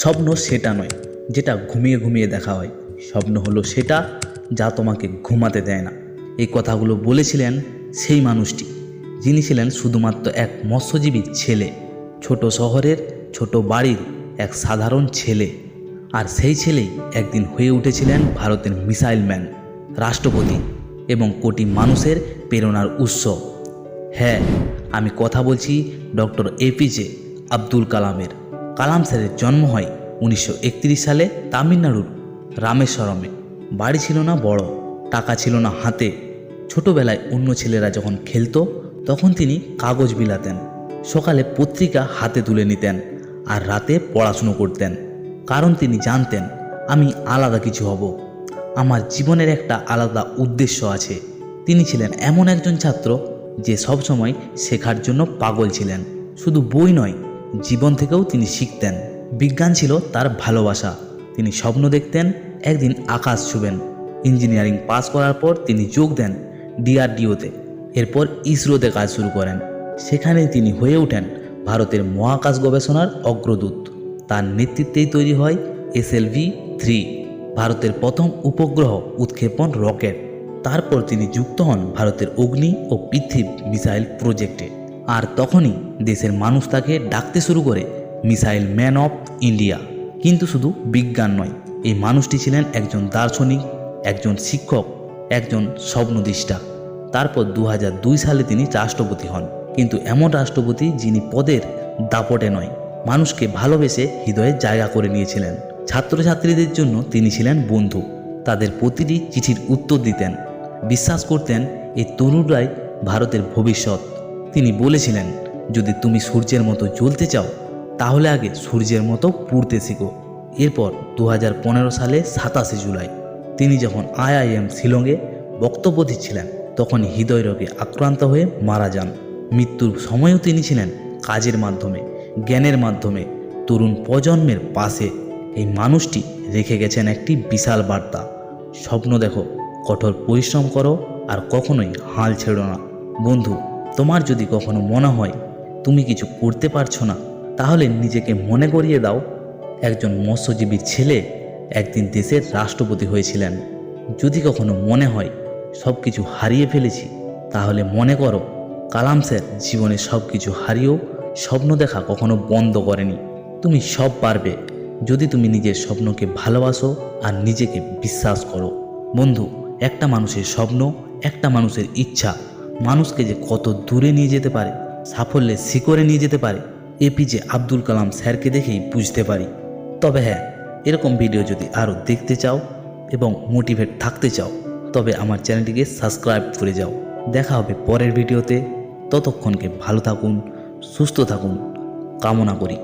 স্বপ্ন সেটা নয় যেটা ঘুমিয়ে ঘুমিয়ে দেখা হয়, স্বপ্ন হলো সেটা যা তোমাকে ঘুমাতে দেয় না। এই কথাগুলো বলেছিলেন সেই মানুষটি, যিনি ছিলেন শুধুমাত্র এক মৎস্যজীবীর ছেলে, ছোট শহরের ছোট বাড়ির এক সাধারণ ছেলে। আর সেই ছেলেই একদিন হয়ে উঠেছিলেন ভারতের মিসাইল ম্যান, রাষ্ট্রপতি এবং কোটি মানুষের প্রেরণার উৎস। হ্যাঁ, আমি কথা বলছি ডক্টর এপিজে আব্দুল কালামের। কালাম স্যারের জন্ম হয় 1931 সালে তামিলনাড়ুর রামেশ্বরমে। বাড়ি ছিল না বড়, টাকা ছিল না হাতে। ছোটবেলায় অন্য ছেলেরা যখন খেলতো তখন তিনি কাগজ বিলাতেন, সকালে পত্রিকা হাতে তুলে নিতেন আর রাতে পড়াশুনো করতেন। কারণ তিনি জানতেন আমি আলাদা কিছু হব, আমার জীবনের একটা আলাদা উদ্দেশ্য আছে। তিনি ছিলেন এমন একজন ছাত্র যে সবসময় শেখার জন্য পাগল ছিলেন। শুধু বই নয়, জীবন থেকেও তিনি শিখতেন। বিজ্ঞান ছিল তার ভালোবাসা। তিনি স্বপ্ন দেখতেন একদিন আকাশ ছুবেন। ইঞ্জিনিয়ারিং পাস করার পর তিনি যোগ দেন ডিআরডিওতে, এরপর ইসরোতে কাজ শুরু করেন। সেখানেই তিনি হয়ে ওঠেন ভারতের মহাকাশ গবেষণার অগ্রদূত। তার নেতৃত্বেই তৈরি হয় SLV-3, ভারতের প্রথম উপগ্রহ উৎক্ষেপণ রকেট। তারপর তিনি যুক্ত হন ভারতের অগ্নি ও পৃথ্বী মিসাইল প্রজেক্টে। আর তখনই দেশের মানুষ তাকে ডাকতে শুরু করে মিসাইল ম্যান অফ ইন্ডিয়া। কিন্তু শুধু বিজ্ঞান নয়, এই মানুষটি ছিলেন একজন দার্শনিক, একজন শিক্ষক, একজন স্বপ্নদ্রষ্টা। তারপর 2002 সালে তিনি রাষ্ট্রপতি হন, কিন্তু এমন রাষ্ট্রপতি যিনি পদের দাপটে নয়, মানুষকে ভালোবেসে হৃদয়ে জায়গা করে নিয়েছিলেন। ছাত্রছাত্রীদের জন্য তিনি ছিলেন বন্ধু, তাদের প্রতিটি চিঠির উত্তর দিতেন। বিশ্বাস করতেন এই তরুণরাই ভারতের ভবিষ্যৎ। তিনি বলেছিলেন, যদি তুমি সূর্যের মতো জ্বলতে চাও তাহলে আগে সূর্যের মতো পুড়তে শিখো। এরপর 2015 সালে 27 জুলাই তিনি যখন IIM শিলংয়ে বক্তব্য দিচ্ছিলেন তখন হৃদয়রোগে আক্রান্ত হয়ে মারা যান। মৃত্যুর সময়ও তিনি ছিলেন কাজের মাধ্যমে, জ্ঞানের মাধ্যমে তরুণ প্রজন্মের পাশে। এই মানুষটি রেখে গেছেন একটি বিশাল বার্তা: স্বপ্ন দেখো, কঠোর পরিশ্রম করো আর কখনোই হাল ছেড়ো না। বন্ধু, তোমার যদি কখনো মনে হয় তুমি কিছু করতে পারছো না, তাহলে নিজেকে মনে করিয়ে দাও একজন মৎস্যজীবীর ছেলে একদিন দেশের রাষ্ট্রপতি হয়েছিলেন। যদি কখনো মনে হয় সব কিছু হারিয়ে ফেলেছি, তাহলে মনে করো কালাম স্যার জীবনে সব কিছু হারিয়েও স্বপ্ন দেখা কখনো বন্ধ করেনি। তুমি সব পারবে যদি তুমি নিজের স্বপ্নকে ভালোবাসো আর নিজেকে বিশ্বাস করো। বন্ধু, একটা মানুষের স্বপ্ন, একটা মানুষের ইচ্ছা মানুষকে যে কত দূরে নিয়ে যেতে পারে, সাফল্যের শিখরে নিয়ে যেতে পারে, এপিজে আব্দুল কালাম স্যারকে দেখেই বুঝতে পারি। তবে হ্যাঁ, এরকম ভিডিও যদি আরও দেখতে চাও এবং মোটিভেট থাকতে চাও তবে আমার চ্যানেলটিকে সাবস্ক্রাইব করে যাও। দেখা হবে পরের ভিডিওতে। ততক্ষণকে ভালো থাকুন, সুস্থ থাকুন কামনা করি।